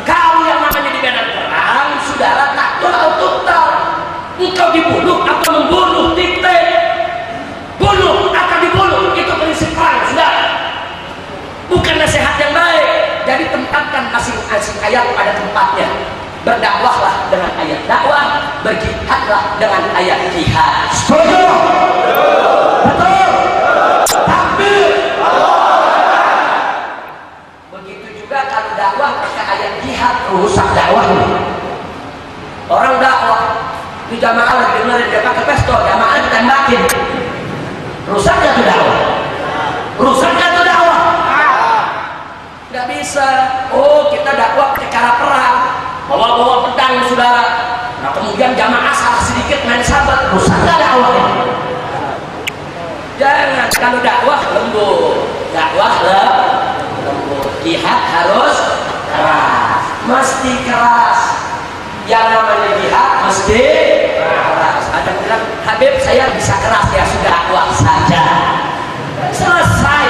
Kau yang namanya di medan perang, saudara takut atau total. Engkau dibunuh atau membunuh, titik. Bunuh atau dibunuh, itu prinsip perang, saudara. Bukan nasihat yang baik. Jadi tempatkan masing-masing ayat pada tempatnya. Berdakwahlah dengan ayat dakwah, berjihadlah dengan ayat jihad. Setuju? Betul? Takbir. Begitu juga kalau dakwah pakai ayat jihad, rusak dakwah ini. Orang dakwah di jamaah lagi dengerin dia pakai pistol, jamaah ditembakin. Rusaknya itu dakwah. Rusaknya itu dakwah. Nggak bisa. Oh, kita dakwah pakai cara perang, bawa-bawa pedang, saudara. Nah, kemudian jamaah salah sedikit main sabar, rusaknya dakwah ini. Jangan. Kalau dakwah lembut, dakwah lembut. Jihad harus keras, mesti keras. Yang namanya jihad mesti keras. Ada yang bilang, Habib saya bisa keras, ya sudah dakwah saja, selesai.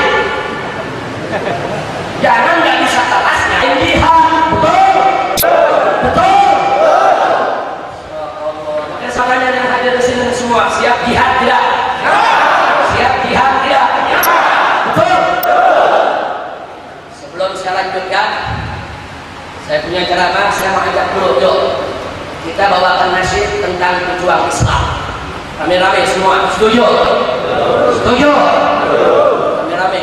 Jangan nggak bisa keras ngain jihad. Betul? Betul? Maka salahnya yang hadir di sini semua siap jihad tidak? Siap jihad tidak? Betul? Sebelum saya lanjutkan, saya punya ceramah, saya mau ajak dulu, yuk kita bawakan nasyid tentang pejuang Islam. Rame-rame semua, setuju? Setuju? Rame-rame.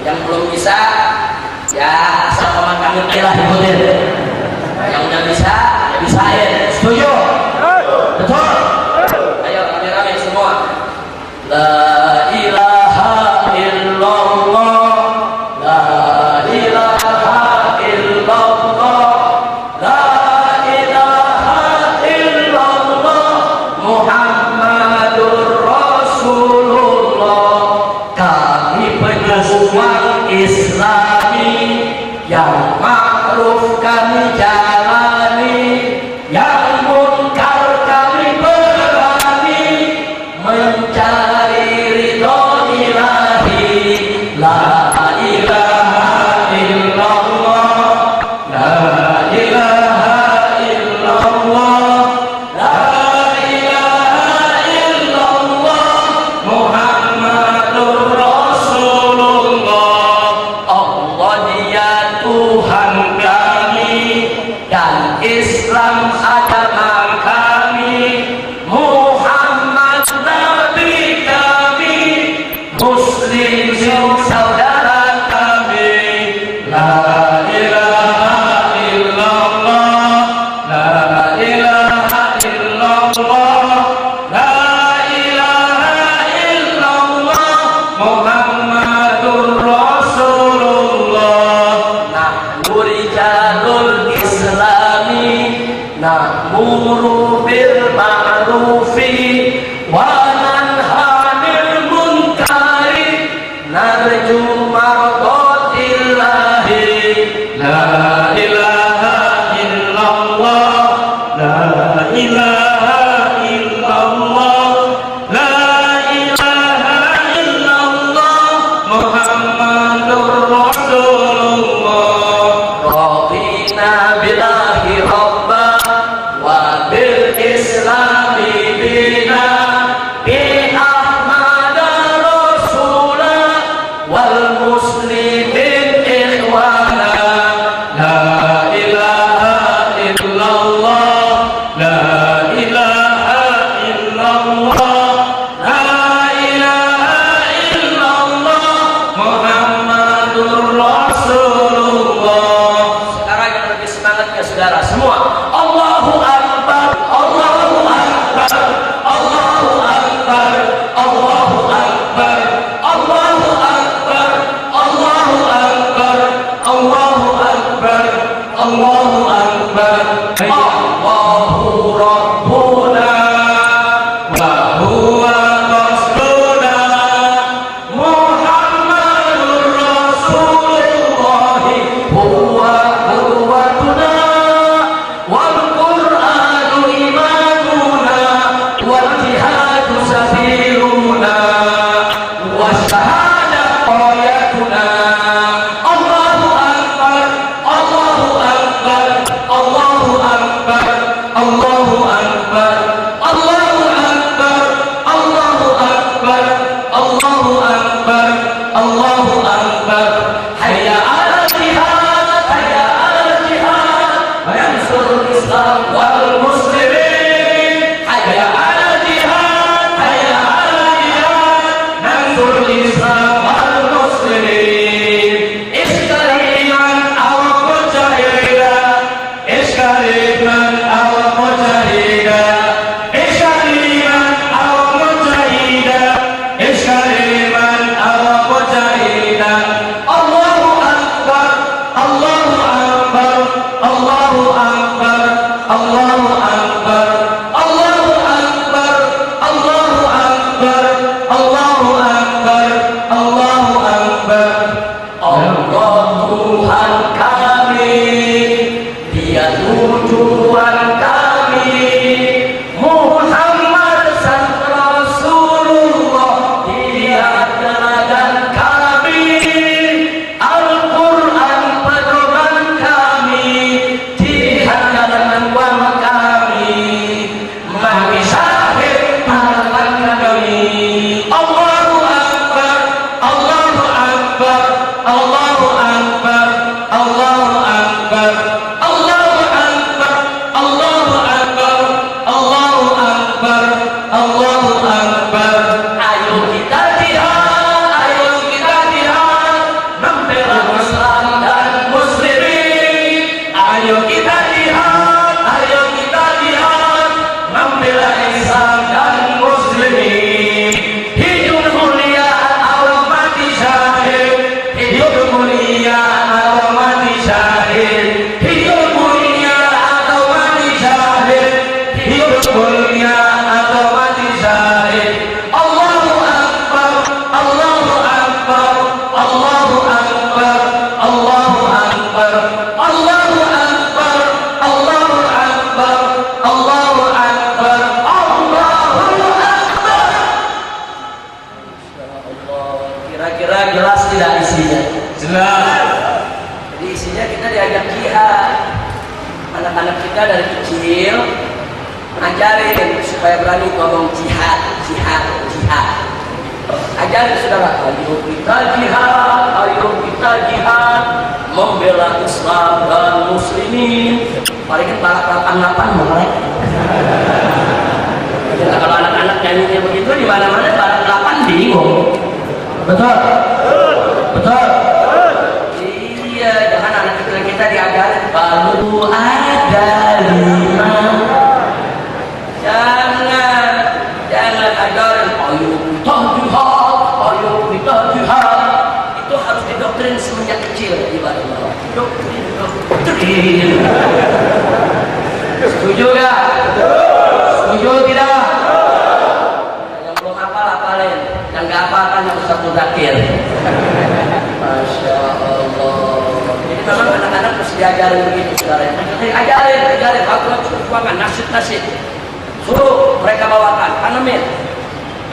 Yang belum bisa, ya asal paman kami ilah ikutin. Yang udah bisa, ya bisain. Setuju? Betul? Ayo rame-rame semua. La ilaha illallah, la ilaha illallah, la ilaha illallah, Muhammadur Rasulullah. Kami pejuang Islami, yang ma'ruf kami jalani, yang munkar kami berani, mencari ridho ilahi. La ilaha illallah, la ilaha illallah, la ilaha illallah, Muhammadur Rasulullah. Allah dia Tuhan kami, dan Islam agama kami, Muhammad Nabi kami, Muslim saudara kami. La ilaha illallah, la ilaha illallah, la ilaha illallah, Muhammadur Rasulullah. Nahnu rijalul Islami, na'muru bil ma'rufi wa nanhanil munkari, narju mardatillahi. La ilaha illallah, la ilaha illallah, la ilaha illallah, Muhammadur Rasulullah. Rabbina billahi rabba wa bil islami bina, bi Ahmad Rasula wal muslimin ikhwana. La ilaha illallah, la ilaha illallah, la ilaha illallah, Muhammadur Rasulullah. Sekarang yang lebih semangat ya saudara semua. Allahu Akbar, Allahu Akbar, Allahu Akbar, Allahu Akbar, Allahu Akbar, Allahu Akbar, Allahu Akbar, Allahu Akbar. Allahu Rabbuna wa huwa Rasuluna, Muhammadur Rasulullah, huwa qudwatuna wal Qur'an Allahu Akbar, Allahu Akbar, Allahu Akbar, Allahu Akbar, Allahu Akbar. Hayya 'alal jihad, hayya 'alal jihad, yansurul Islam wal muslimin. Hayya 'alal jihad, hayya 'alal jihad, yansurul Islam wal muslimin. Iskal iman awak mujahidin, iskal iman awak mujahidin, iskal iman awak mujahidin, iskal iman awak mujahidin. Allahu Akbar, Allahu Akbar, Allahu Akbar, Allahu Akbar, Allahu Akbar, Allahu Akbar, Allahu Akbar, Allahu Akbar. Allah Tuhan kami, Dia tujuan kami, Muhammad sang Rasulullah, Dia teladan kami, Al-Quran pedoman kami, jihad jalan kami, bagi syahid harapan kami. Allahu Akbar, Allahu Akbar, Allahu Akbar, Allahu Akbar, Allahu Akbar, Allahu Akbar, Allahu Akbar, Allahu Akbar. Ayo kita jihad, ayo kita jihad, membela Islam dan muslimin. Ayo kita jihad, ayo kita jihad, membela Islam dan muslimin. Hidup mulia atau mati syahid, hidup mulia atau mati syahid, hidup mulia atau mati syahid, hidup mulia atau mati syahid. Allahu Akbar, Allahu Akbar, Allahu Akbar, Allahu Akbar, Allahu Akbar, Allahu Akbar, Allahu Akbar, Allahu Akbar. Kira-kira jelas tidak isinya? Jelas. Jadi isinya kita diajak jihad. Anak-anak kita dari kecil ajarin supaya berani ngomong jihad, jihad, jihad. Ajarin saudara, ayo kita jihad, ayo kita jihad, membela Islam dan muslimin. Paling balak 88 mulai. Ya, kalau anak-anak nyanyinya begitu di mana-mana balak 8 bingung. Betul? Betul? Iya, jangan anak kecil kita diajarin baru ada 5. Jangan ajarin ayo kita jihad, ayo kita jihad. Itu harus didoktrin semenjak kecil ibadah Allah. Doktrin. Setuju gak? Setuju tidak? Yang belum hafalin, yang gak hafalkan yang Ustaz Mudakir. Masya Allah. Jadi memang anak-anak harus diajarin begitu, saudara. Ajarin. Aku cukup nasib. Suruh mereka bawakan, tanemin.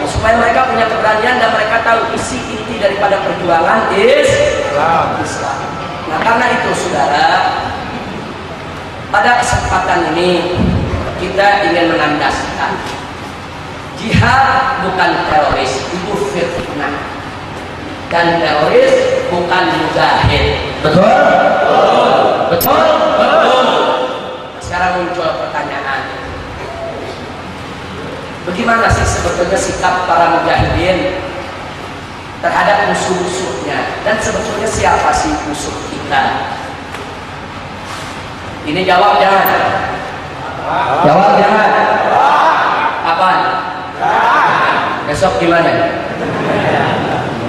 Supaya mereka punya keberanian dan mereka tahu isi inti daripada perjuangan Islam. Nah karena itu saudara, pada kesempatan ini kita ingin menandaskan jihad bukan teroris, itu fitnah. Dan teroris bukan mujahid. Betul? Betul? Betul. Sekarang muncul pertanyaan, bagaimana sih sebetulnya sikap para mujahidin terhadap musuh-musuhnya, dan sebetulnya siapa sih musuh kita? Ini jawab jangan. Jawab jangan. Apaan? Besok gimana?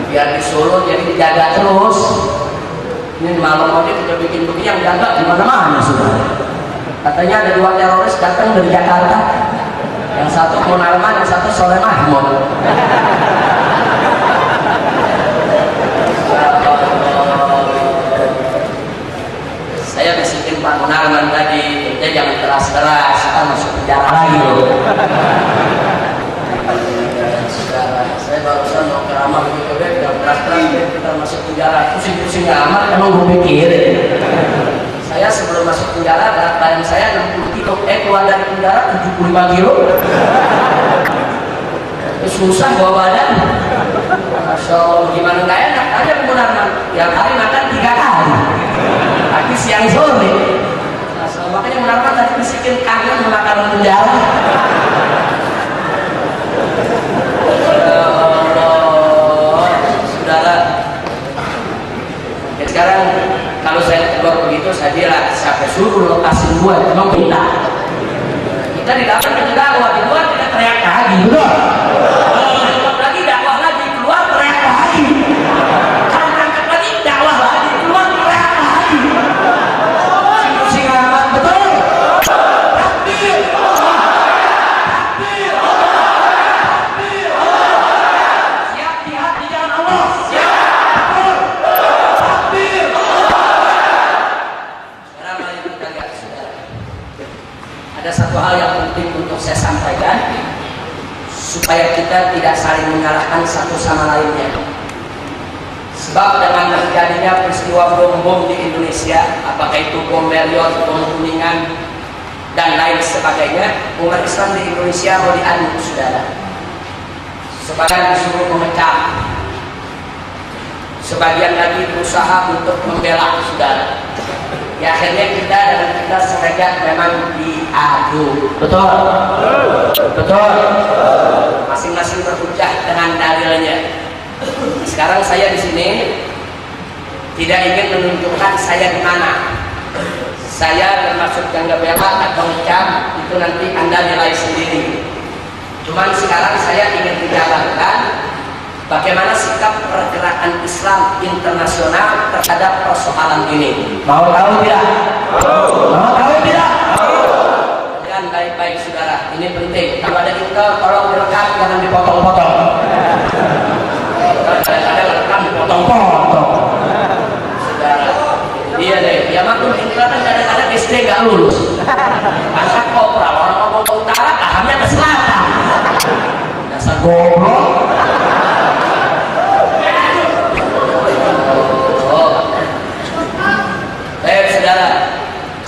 Biar disuruh jadi dijaga terus. Ini malam aja kita bikin begini, yang jaga di mana-mana sudah. Katanya ada 2 teroris datang dari Jakarta. Yang satu Munarman, yang satu Soleh Mahmud. Saya bisikin Pak Munarman tadi, kita jangan keras-keras, kita masuk penjara lagi loh. Saya barusan mau ceramah begitu deh, jangan keras-keras deh, kita masuk penjara. Pusing-pusing amat, emang gue pikirin. Saya sebelum masuk penjara berat badan saya 63 keluar dari penjara 75 kilo. Susah bawa badan. Masya Allah, gimana nggak enak aja Munarman. Tiap hari makan 3 kali. Tapi siang sore. Masya Allah, makanya Munarman tadi bisikin kangen makanan penjara. Ya Allah, saudara. Ya sekarang kalau saya tegur begitu, saya bilang siapa suruh lepasin gua, emang kita di dalam kita dakwah, di luar kita teriak lagi, betul? Lagi dakwah lagi, keluar teriak lagi. Kalau berangkat lagi dakwah lagi, keluar teriak lagi. Sing-singan, betul? Takbir, takbir, takbir. Siap jihad di jalan Allah, siap. Takbir. Sekarang mari kita lihat, saudara. Ada satu hal yang penting untuk saya sampaikan supaya kita tidak saling menyalahkan satu sama lainnya. Sebab dengan terjadinya peristiwa bom-bom di Indonesia, apakah itu bom Marriott, bom Kuningan, dan lain sebagainya, umat Islam di Indonesia mau diaduk, saudara. Sebagian disuruh memecah, sebagian lagi berusaha untuk membela, saudara. Ya akhirnya kita dengan kita sengaja memang diadu, betul? Betul. Masing-masing berhujah dengan dalilnya. Sekarang saya di sini tidak ingin menunjukkan saya di mana. Saya termasuk yang ngebela atau ngecam itu nanti Anda nilai sendiri. Cuman sekarang saya ingin dijabarkan bagaimana sikap pergerakan Islam internasional terhadap persoalan ini. Mau tahu tidak? Mau tahu tidak? Dan baik-baik saudara, ini penting. Kalau ada intel, tolong direkam, jangan dipotong-potong. Kadang-kadang rekam dipotong-potong. Saudara, iya deh. Ya maklum intel kan kadang-kadang SD nggak lulus. Pasal kopral, orang ngomong ke utara, pahamnya ke selatan. Dasar goblok.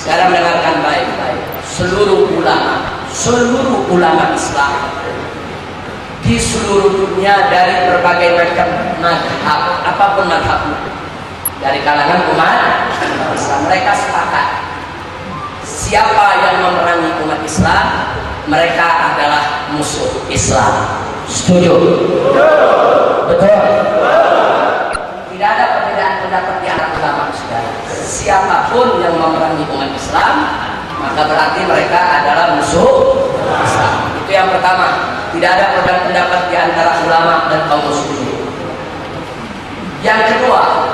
Sekarang dengarkan baik-baik. Seluruh ulama Islam di seluruh dunia dari berbagai macam madhab, apapun madhabnya, dari kalangan umat Islam, mereka sepakat siapa yang memerangi umat Islam, mereka adalah musuh Islam. Setuju? Betul? Tidak ada perbedaan pendapat di antara ulama, saudara. Siapapun yang memerangi umat Islam, maka berarti mereka adalah musuh Islam. Itu yang pertama. Tidak ada perbedaan pendapat di antara ulama dan kaum muslimin. Yang kedua,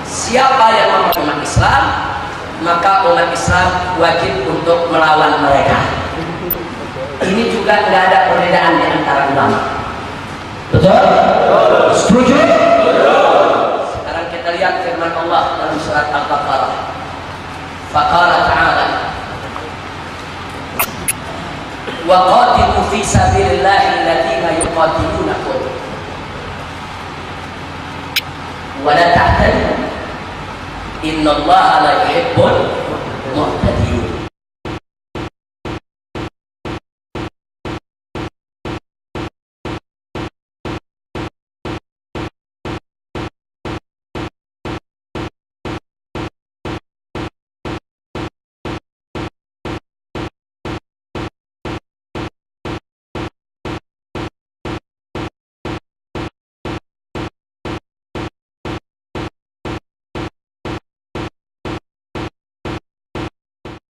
siapa yang memerangi umat Islam, maka umat Islam wajib untuk melawan mereka. Ini juga tidak ada perbedaan di antara ulama. Betul? Setuju? Sekarang kita lihat firman Allah dalam surat Al-Baqarah. Faqala ta'ala wa qatilu fi sabilillahi alladziina yuqatilunakum wa la ta'tadu innallaha la yuhibbul mu'tadin.